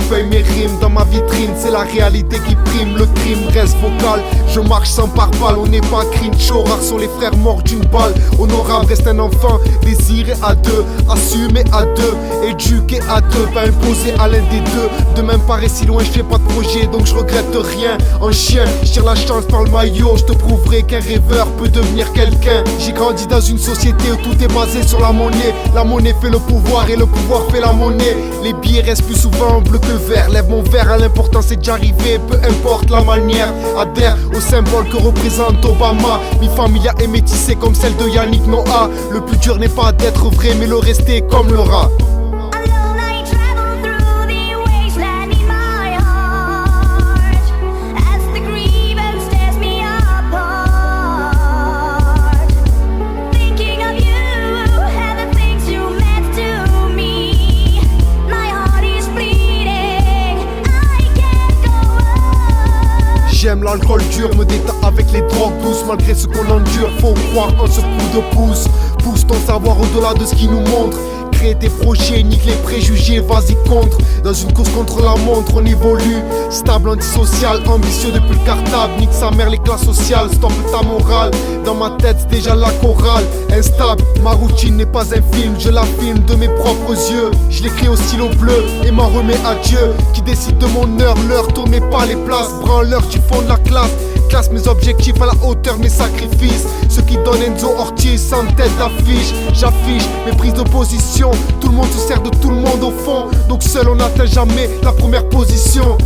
feuille mes rimes. Dans ma vitrine, c'est la réalité qui prime. Le crime reste vocal, je marche sans pare-balles. On n'est pas Grincho, rares sont les frères morts d'une balle. Honorable reste un enfant, désiré à deux, assumé à deux, éduqué à deux, pas imposé à l'un des deux. Demain paraît si loin, je fais pas de projet, donc je regrette rien. En chien, je tire la chance par le maillot, je te prouverai qu'un rêveur peut devenir quelqu'un. J'ai grandi dans une société où tout est basé sur la monnaie. La monnaie fait le pouvoir et le pouvoir fait la monnaie. Les billets restent plus souvent bleu que vert. Lève mon verre à l'important c'est d'y arriver, peu importe la manière. Adhère au symbole que représente Obama. Mi familia est métissée comme celle de Yannick Noah. Le plus dur n'est pas d'être vrai mais le rester comme le rat. J'aime l'alcool dur, me détends avec les drogues douces. Malgré ce qu'on endure, faut croire en ce coup de pouce. Pousse ton savoir au-delà de ce qui nous montre. Crée tes projets, nique les préjugés, vas-y contre. Dans une course contre la montre, on évolue. Stable, antisocial, ambitieux depuis le cartable. Nique sa mère les classes sociales, stop ta morale. Dans ma tête c'est déjà la chorale. Instable, ma routine n'est pas un film. Je la filme de mes propres yeux. Je l'écris au stylo bleu et m'en remets à Dieu. Qui décide de mon heure, l'heure, tournez pas les places. Branleur, tu fondes la classe. Classe mes objectifs à la hauteur, mes sacrifices. Ceux qui donnent Enzo Ortiz sans tête d'affiche. J'affiche mes prises de position. Tout le monde se sert de tout le monde au fond. Donc seul on n'atteint jamais la première position.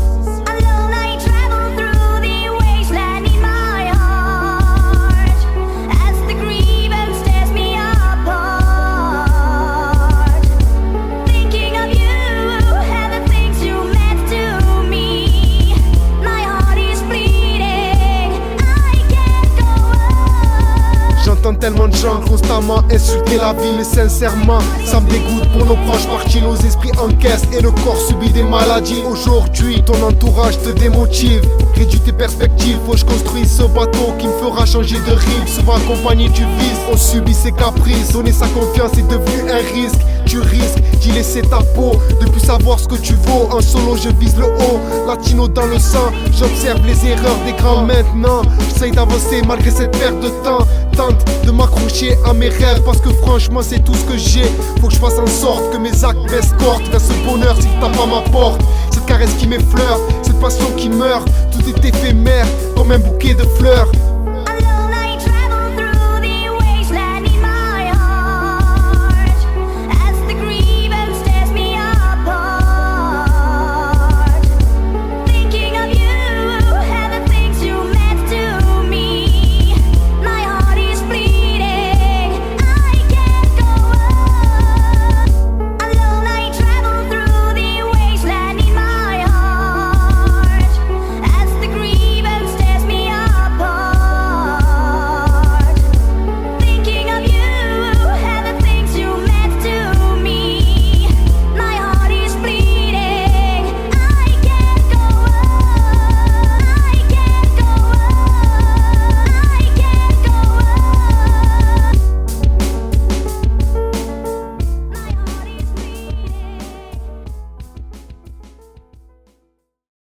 J'entends tellement de gens constamment insulter la vie, mais sincèrement ça me dégoûte. Pour nos proches partis, nos esprits encaissent et le corps subit des maladies. Aujourd'hui ton entourage te démotive, réduit tes perspectives. Faut que je construise ce bateau qui me fera changer de rive. Souvent accompagné du vice, on subit ses caprices. Donner sa confiance est devenu un risque. Tu risques d'y laisser ta peau, de plus savoir ce que tu vaux. En solo je vise le haut, latino dans le sang. J'observe les erreurs des grands maintenant. J'essaye d'avancer malgré cette perte de temps. Tente de m'accrocher à mes rêves parce que franchement c'est tout ce que j'ai. Faut que je fasse en sorte que mes actes m'escortent vers ce bonheur s'il tape à ma porte. Cette caresse qui m'effleure, cette passion qui meurt, tout est éphémère comme un bouquet de fleurs.